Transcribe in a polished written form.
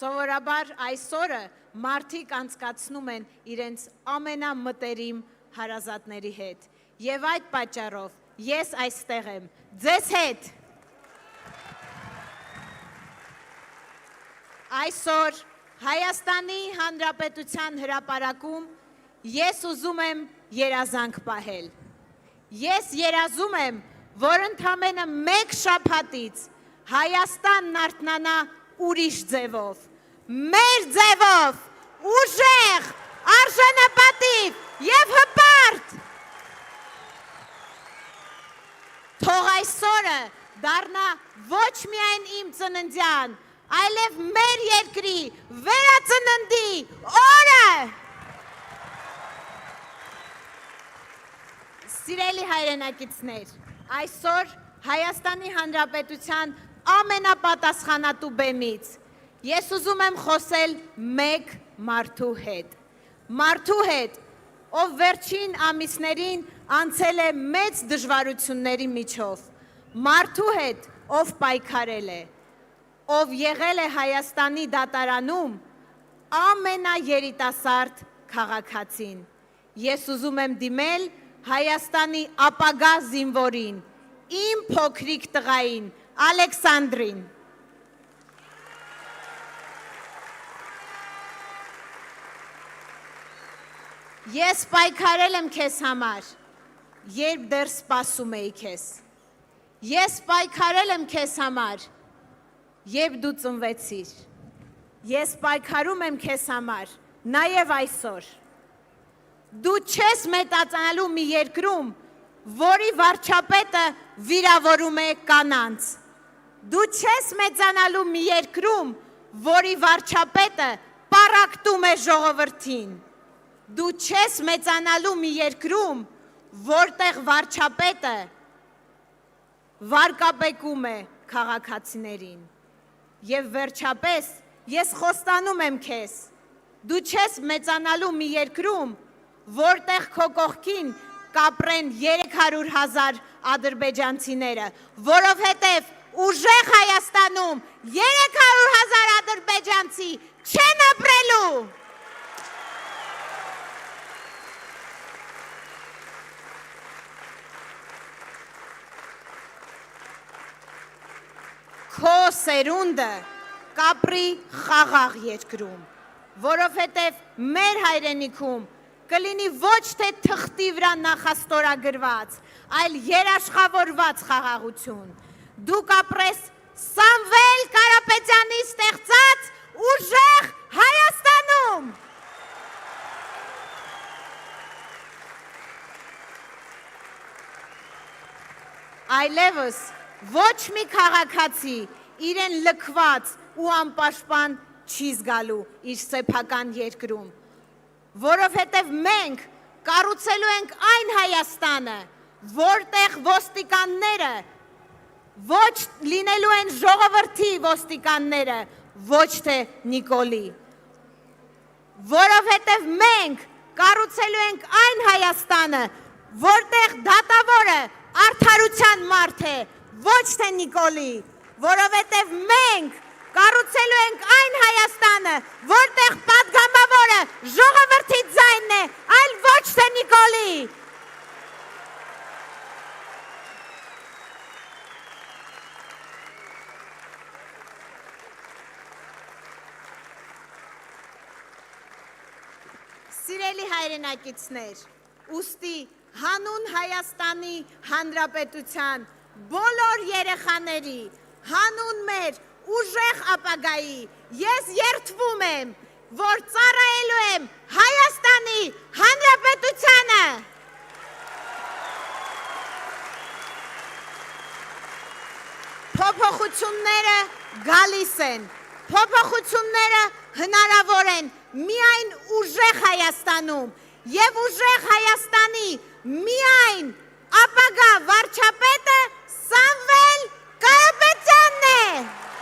Սովորաբար այս օրը մարդիկ անցկացնում են իրենց ամենամտերիմ հարազատների հետ։ Եվ այդ պատճառով ես այստեղ եմ, ձեզ հետ։ Այսօր Հայաստանի Հանրապետության հրապարակում ես ուզում եմ երազանք պահել։ Ես երազում եմ, որ ընդամենը մեկ շաբաթից Հայաստանն արթնանա ուրիշ ձևով, մեր ձևով, ուժեղ, արժանապատիվ և հպարտ։ Թող այսօրը դառնա ոչ միայն իմ ծննդյան, այլև մեր երկրի վերածննդի օրը։ Սիրելի հայրենակիցներ, այսօր Հայաստանի Հանրապետության ամենապատասխանատու բեմից ես ուզում եմ խոսել մեկ մարդու հետ, ով վերջին ամիսներին անցել է մեծ դժվարությունների միջով, մարդու հետ, ով պայքարել է, ով եղել է Հայաստանի դատարանում ամենաերիտասարդ քաղաքացին։ Ես ուզում եմ դիմել Հայաստանի ապագա զինվորին, իմ փոքրիկ տղային, Ալեքսանդրին։ Ես պայքարել եմ քեզ համար, երբ դեռ սպասում էի քեզ։ Ես պայքարել եմ քեզ համար, երբ դու ծնվեցիր։ Ես պայքարում եմ քեզ համար, նաև այսօր։ Դու չես մեծանալու մի երկրում, որի վարչապետը վիրավորում է կանանց։ Դու չես մեծանալու մի երկրում, որի վարչապետը պառակտում է ժողովրդին։ Դու չես մեծանալու մի երկրում, որտեղ վարչապետը վարկաբեկում է քաղաքացիներին։ Եվ վերջապես ես խոստանում եմ քեզ, դու չես մեծանալու մի երկրում, որտեղ քո կողքին կապրեն 300,000 ադրբեջանցիները, որովհետև ուժեղ Հայաստանում 300,000 ադրբեջանցի չեն ապրելու։ Քո սերունդը կապրի խաղաղ երկրում, որովհետև մեր հայրենիքում կլինի ոչ թե թղթի վրա նախաստորագրված, այլ երաշխավորված խաղաղություն։ Դու կապրես Սամվել Կարապետյանի ստեղծած ուժեղ Հայաստանում։ Այլևս ոչ մի քաղաքացի իրեն լքված ու անպաշտպան չի զգալու իր սեփական երկրում, որովհետև մենք կառուցելու ենք այն Հայաստանը, որտեղ ոստիկանները ոչ լինելու են ժողովրդի ոստիկանները, ոչ թե Նիկոլի, որովհետև մենք կառուցելու ենք այն Հայաստանը, որտեղ դատավորը արդարության մարդ է, ոչ թե Նիկոլի, որովհետև մենք կառուցելու ենք այն Հայաստանը, որտեղ պատգամավորը ժողովրդի ձայնն է, այլ ոչ թե Նիկոլի։ Սիրելի հայրենակիցներ, ուստի հանուն Հայաստանի Հանրապետության բոլոր երեխաների, հանուն մեր ուժեղ ապագայի, ես երդվում եմ, որ ծառայելու եմ Հայաստանի Հանրապետությանը։ Փոփոխությունները գալիս են, փոփոխությունները հնարավոր են միայն ուժեղ Հայաստանում և ուժեղ Հայաստանի միայն ապագա վարչապետը Սամվել Կարապետյանն է։